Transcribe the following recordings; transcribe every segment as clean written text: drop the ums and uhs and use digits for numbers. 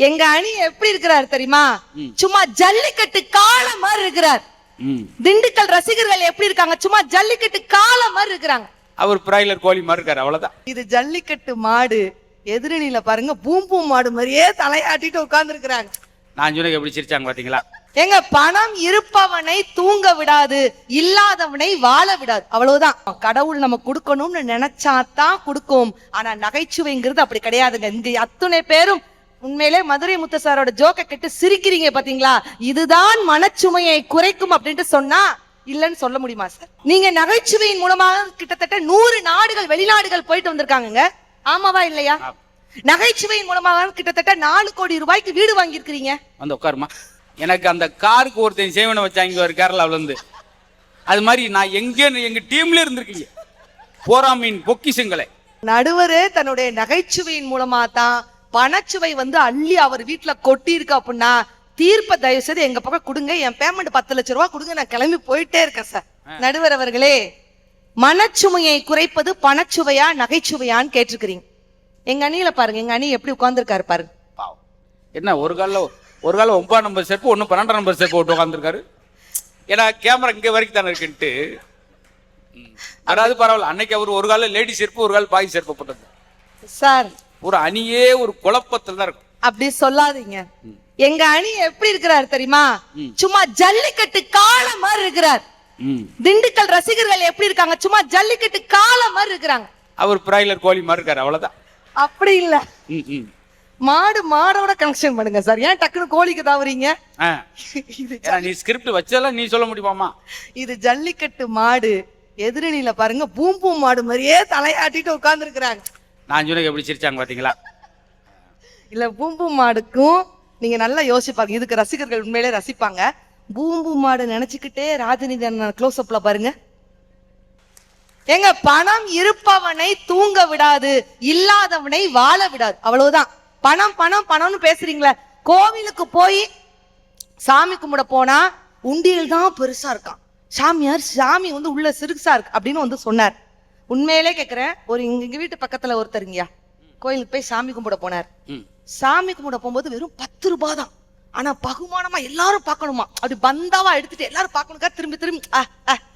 எங்க அணி எப்படி இருக்கிறார் தெரியுமா? சும்மா ஜல்லிக்கட்டு காளை மாதிரி இருக்கிறார். திண்டுக்கல் ரசிகர்கள் எப்படி இருக்காங்க? சும்மா ஜல்லிக்கட்டு காளை மாதிரி இருக்கிறாங்க. அவர் பிராய்லர் கோழி மாதிரி இருக்காரு, அவ்வளவுதான். இது ஜல்லிக்கட்டு மாடு. எதிரணியில பாருங்க பூம் பூம் மாடு மாதிரியே தலையாட்டிட்டு உட்கார்ந்து இருக்கிறாங்க. நான் சொன்ன எப்படி சிரிச்சாங்க பாத்தீங்களா? எங்க பணம் இருப்பவனை தூங்க விடாது, இல்லாதவனை வாழ விடாது, அவ்வளவுதான். கடவுள் நம்ம கொடுக்கணும்னு நினைச்சாதான் கொடுக்கும். ஆனா நகைச்சுவைங்கிறது அப்படி கிடையாதுங்க. இங்க அத்துணை பேரும் உண்மையிலே மதுரை முத்து சாரோட ஜோக்க கேட்டு சிரிக்கிறீங்க பாத்தீங்களா? இதுதான் மனச்சுமையை குறைக்கும் அப்படின்ட்டு சொன்னா இல்லன்னு சொல்ல முடியுமா சார்? நீங்க நகைச்சுவையின் மூலமாக கிட்டத்தட்ட 100 நாடுகள் வெளிநாடுகள் போயிட்டு வந்திருக்காங்க, ஆமாவா இல்லையா? நகைச்சுவையின் மூலமாக கிட்டத்தட்ட 4 கோடி ரூபாய்க்கு வீடு வாங்கி இருக்கிறீங்க. வந்து உட்காருமா. எனக்கு அந்த காருக்கு ஒருத்தன் சேவனை வச்சாங்க ஒரு கேரளாவில இருந்து. அது மாதிரி நான் எங்க டீம்ல இருந்திருக்கீங்க. போராமீன் பொக்கிஷங்களை நடுவரே தன்னுடைய நகைச்சுவையின் மூலமா தான் பணச்சுவை வந்து அள்ளி அவர் வீட்டுல கொட்டி இருக்கு அப்படின்னா தீர்ப்ப தயவு செய்து எங்க பக்கம் கொடுங்க. என் பேமெண்ட் 10 லட்சம் ரூபாய் கொடுங்க, நான் கிளம்பி போயிட்டே இருக்கேன் சார். நடுவர் அவர்களே, மனச்சுமையை குறைப்பது பணச்சுவையா நகைச்சுவையான்னு கேட்டிருக்கிறீங்க. எங்க அணியில பாருங்க, எங்க அணி எப்படி உட்கார்ந்துருக்காரு பாருங்க. என்ன ஒரு கால 9 நம்பர் செருப்பு, 12 நம்பர் செருப்பு விட்டு உட்காந்துருக்காரு. ஏன்னா கேமரா இங்க வரைக்கும் தானே இருக்குன்ட்டு. அதாவது பரவாயில்ல. அன்னைக்கு அவர் ஒரு கால லேடி செருப்பு, ஒரு கால பாய் செருப்பு போட்டது சார். ஒரு அணியே ஒரு குழப்பத்தில் தான் இருக்கும். அப்படி சொல்லாதீங்க. எங்க அணி எப்படி இருக்கிறார் தெரியுமா? சும்மா ஜல்லிக்கட்டு காளை மாதிரி இருக்கிறார். திண்டுக்கல் ரசிகர்கள் எப்படி இருக்காங்க? சும்மா ஜல்லிக்கட்டு காளை மாதிரி இருக்கிறாங்க. அவர் பிராய்லர் கோழி மாதிரி இருக்காரு, அவ்வளவுதான். அப்படி இல்ல, மாடோட கனெக்ஷன் பண்ணுங்க சார். ஏன் டக்குனு கோழிக்கு தாவறீங்க? நீ ஸ்கிரிப்ட் வச்சதெல்லாம் நீ சொல்ல முடியுமாமா? இது ஜல்லிக்கட்டு மாடு. எதிரணியில பாருங்க பூம் பூம் மாடு மாதிரியே தலையாட்டிட்டு உட்கார்ந்து இருக்கிறாங்க. நான் சொன்ன எப்படி சிரிச்சாங்க பாத்தீங்களா? இல்ல, பூம் பூம் மாடுக்கும் நீங்க நல்லா யோசிப்பாங்க. இதுக்கு ரசிகர்கள் உண்மையிலே ரசிப்பாங்க. பூம் பூம் மாடு நினைச்சுக்கிட்டே ராஜினிதி க்ளோஸ் அப்ல பாருங்க. எங்க பணம் இருப்பவனை தூங்க விடாது, இல்லாதவனை வாழ விடாது, அவ்வளவுதான். பணம் பணம் பணம்னு பேசுறீங்களே. கோவிலுக்கு போய் சாமி கும்பிட போனா உண்டியல் தான் பெருசா இருக்கான். சாமியார் சாமி வந்து உள்ள சிறுசா இருக்கு அப்படின்னு வந்து சொன்னார். உண்மையிலே கேக்குறேன், ஒரு எங்க வீட்டு பக்கத்துல ஒருத்தருங்கயா கோயிலுக்கு போய் சாமி கும்பிட போனார். சாமி கும்பிட போகும்போது வெறும் 10 ரூபாய் தான். ஆனா பகுமானமா எல்லாரும் பார்க்கணுமா, அப்படி பந்தாவா எடுத்துட்டு எல்லாரும் பார்க்கணுக்கா திரும்பி திரும்பி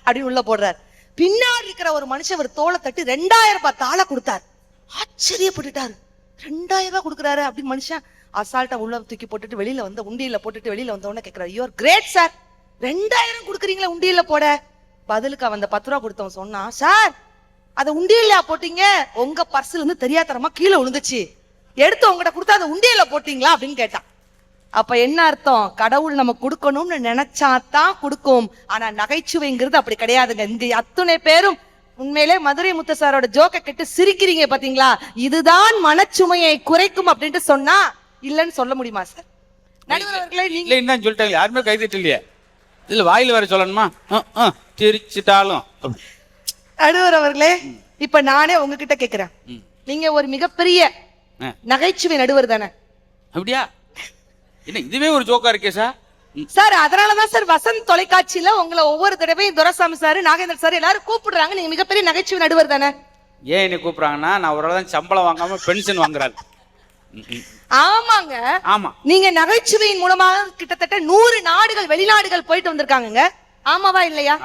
அப்படின்னு உள்ள போடுறாரு. பின்னாடி இருக்கிற ஒரு மனுஷன் ஒரு தோலை தட்டி 2000 ரூபாய் தாளை கொடுத்தாரு. ஆச்சரியப்பட்டுட்டாரு. 2000 ரூபாய் கொடுக்குறாரு அப்படின்னு மனுஷன் அசால்ட்டா உள்ள தூக்கி போட்டுட்டு வெளியில வந்து உண்டியில போட்டுட்டு வெளியில வந்தவொடனே கேட்கிறாரு, யூ ஆர் கிரேட் சார், 2000 கொடுக்குறீங்களா உண்டியில போட? பதிலுக்கு அவன் 10 ரூபா கொடுத்தவன் சொன்னா, சார் அதை உண்டியல்ல போட்டீங்க, உங்க பர்ஸ்ல இருந்து தெரியாதரமா கீழே விழுந்துச்சு, எடுத்து உங்ககிட்ட கொடுத்தா அதை உண்டியல்ல போட்டீங்களா அப்படின்னு கேட்டான். அப்ப என்ன அர்த்தம்? கடவுள் நம்ம கொடுக்கணும்னு நினைச்சாதான் கொடுக்கும். ஆனா நகைச்சுவைங்கிறது அப்படி கிடையாதுங்க. இங்க அத்துணை பேரும் உண்மையிலே மதுரை முத்து சாரோட ஜோக்க கேட்டு சிரிக்கிறீங்க பாத்தீங்களா? இதுதான் மனச்சுமையை குறைக்கும் அப்படின்ட்டு சொன்னா இல்லன்னு சொல்ல முடியுமா சார்? நடுவர்களே, நீங்க என்ன சொல்லிட்டாங்க, யாருமே கைதிட்டு இல்லையா? இல்ல வாயில வேற சொல்லணுமா? சிரிச்சிட்டாலும். நடுவர் அவர்களே, இப்ப நானே உங்ககிட்ட கேக்குறேன், நீங்க ஒரு மிகப்பெரிய நகைச்சுவை நடுவர் தானே? அப்படியா? என்ன இதுவே ஒரு ஜோக்கா இருக்கே சார்? சார் அதனாலதான் சார் வசந்த் தொலைக்காட்சியில உங்களை ஒவ்வொரு தடவையும் துரைசாமி சார், நாகேந்திர சார் எல்லாரும் கூப்பிடுறாங்க. நீங்க மிகப்பெரிய நகைச்சுவை நடுவர் தானே? ஏன் என்ன கூப்பிடுறாங்கன்னா, நான் ஒரு தான் சம்பளம் வாங்காம பென்ஷன் வாங்குறாரு. ஆமாங்க, ஆமா. நீங்க நகைச்சுவையின் மூலமாக கிட்டத்தட்ட 100 நாடுகள் வெளிநாடுகள் போயிட்டு வந்திருக்காங்க, ஆமாவா இல்லையா?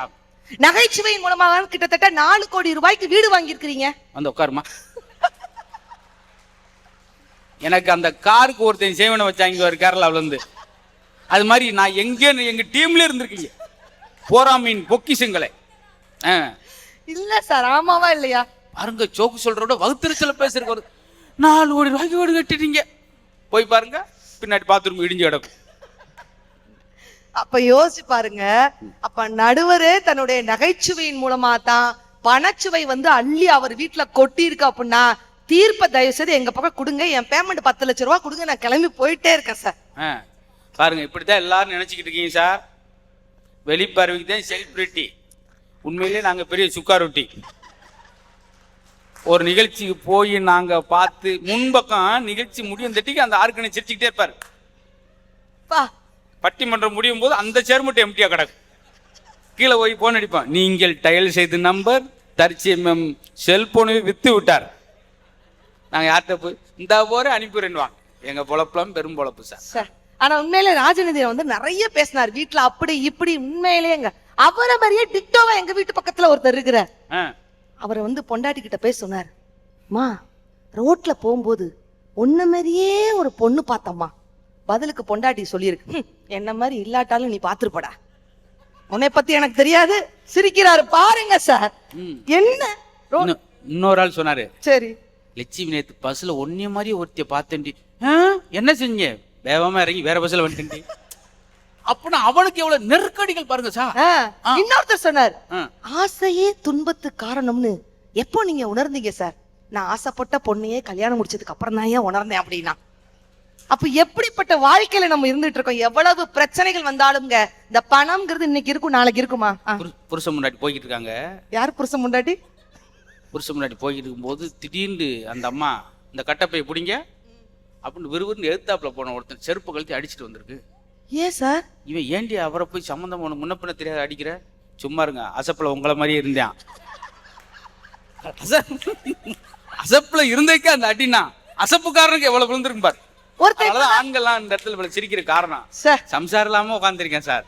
நகைச்சுவையின் மூலமாக கிட்டத்தட்ட 4 கோடி ரூபாய்க்கு வீடு வாங்கி இருக்கிறீங்க. வந்து உட்காருமா. எனக்கு அந்த காருக்கு ஒருத்தன் சேவனை வச்சாங்க ஒரு கேரளாவில இருந்து. அது மாதிரி நான் எங்க டீம்ல இருந்திருக்கீங்க. போராமீன் பொக்கிஷங்களை. இல்ல சார், ஆமாவா இல்லையா? பாருங்க, சோக்கு சொல்றோட வகுத்திருச்சல பேசுறது. 4 கோடி ரூபாய்க்கு வீடு கட்டிட்டீங்க. போய் பாருங்க, பின்னாடி பாத்ரூம் இடிஞ்சு கிடக்கும். அப்ப யோசிச்சு பாருங்க. அப்ப நடுவரே தன்னுடைய நகைச்சுவையின் மூலமா தான் பணச்சுவை வந்து அள்ளி அவர் வீட்டுல கொட்டி இருக்கு அப்படின்னா தீர்ப்ப தயவு செய்து எங்க பக்கம் கொடுங்க. என் பேமெண்ட் 10 லட்சம் ரூபாய் கொடுங்க, நான் கிளம்பி போயிட்டே இருக்கேன் சார். பாருங்க, இப்படித்தான் எல்லாரும் நினைச்சுக்கிட்டு இருக்கீங்க சார். வெளிப்பறவைக்கு தான் செலிபிரிட்டி. உண்மையிலேயே நாங்க பெரிய சுக்கா ரொட்டி. ஒரு நிகழ்ச்சிக்கு போய் நாங்க பார்த்து முன்பக்கம் நிகழ்ச்சி முடியும் தட்டிக்கு அந்த ஆர்கனை சிரிச்சுக்கிட்டே இருப்பாரு. பட்டிமன்றம் முடியும் போது அந்த சேர் மட்டும் எம்டியா கிடக்கும். கீழே போய் போன் அடிப்பான், நீங்கள் டயல் செய்த நம்பர் தற்சமயம் செல்போனை வித்து விட்டார். நாங்க யார்கிட்ட போய் இந்த போற அனுப்பிடுவாங்க. எங்க பொழப்பெல்லாம் பெரும் பொழப்பு சார். சார் ஆனா உண்மையிலே ராஜநிதியை வந்து நிறைய பேசினார் வீட்டுல, அப்படி இப்படி. உண்மையிலேங்க அவரை மாதிரியே டிக்டோவா எங்க வீட்டு பக்கத்துல ஒருத்தர் இருக்கிறார். ஆ, அவரை வந்து பொண்டாட்டி கிட்ட போய் சொன்னார், மா ரோட்ல போகும்போது ஒன்ன மாதிரியே ஒரு பொண்ணு பார்த்தம்மா. பதிலுக்கு பொண்டாட்டி சொல்லியிருக்கு, என்ன மாதிரி இல்லாட்டாலும் நீ பாத்துருப்படா, உன்னை பத்தி எனக்கு தெரியாது. சிரிக்கிறாரு பாருங்க சார். ம். என்ன இன்னொரு ஆள் சொன்னாரு, சரி லட்சுமி நேத்து பஸ்ல ஒன்னே மாதிரி ஒருத்திய பார்த்தேன்டி. என்ன செஞ்சீங்க? வேகமா இறங்கி வேற பஸ்ல வந்துட்டேன்டி. அப்படின்னா அவனுக்கு எவ்வளவு நெருக்கடிகள் பாருங்க சார். இன்னொருத்தர் சொன்னார், ஆ. ஆசையே துன்பத்துக்கு காரணம்னு எப்போ நீங்க உணர்ந்தீங்க சார்? நான் ஆசைப்பட்ட பொண்ணையே கல்யாணம் முடிச்சதுக்கு அப்புறம் தான் ஏன் உணர்ந்தேன் அப்படின்னா. அப்ப எப்படிப்பட்ட வாழ்க்கையில நம்ம இருந்துட்டு இருக்கோம். எவ்வளவு பிரச்சனைகள் வந்தாலும்ங்க இந்த பணம்ங்கிறது இன்னைக்கு இருக்கும் நாளைக்கு இருக்குமா? புருஷன் முன்னாடி போய்கிட்டு இருக்காங்க. யார் புருஷன் முன்னாடி? புருஷன் முன்னாடி போய்கிட்டு இருக்கும்போது திடீர்னு அந்த அம்மா இந்த கட்டப்பையை பிடிங்க அப்படின்னு விறுவிறுன்னு எழுத்தாப்புல போன ஒருத்தன் செருப்பு கழுத்தி அடிச்சுட்டு வந்திருக்கு. ஏன் சார்? இவன் ஏண்டி அவரை போய் சம்மந்தம் ஒன்று முன்ன பின்ன தெரியாத அடிக்கிற? சும்மா இருங்க, அசப்பில் உங்களை மாதிரியே இருந்தேன். அசப்புல இருந்தேக்கே அந்த அடினா அசப்புக்காரனுக்கு எவ்வளவு விழுந்திருக்கு பாரு. ஒருத்தர் ஆண்கள்லாம் இந்த இடத்துல சிரிக்கிற காரணம் சார் சம்சாரம் இல்லாம உட்காந்துருக்கேன் சார்.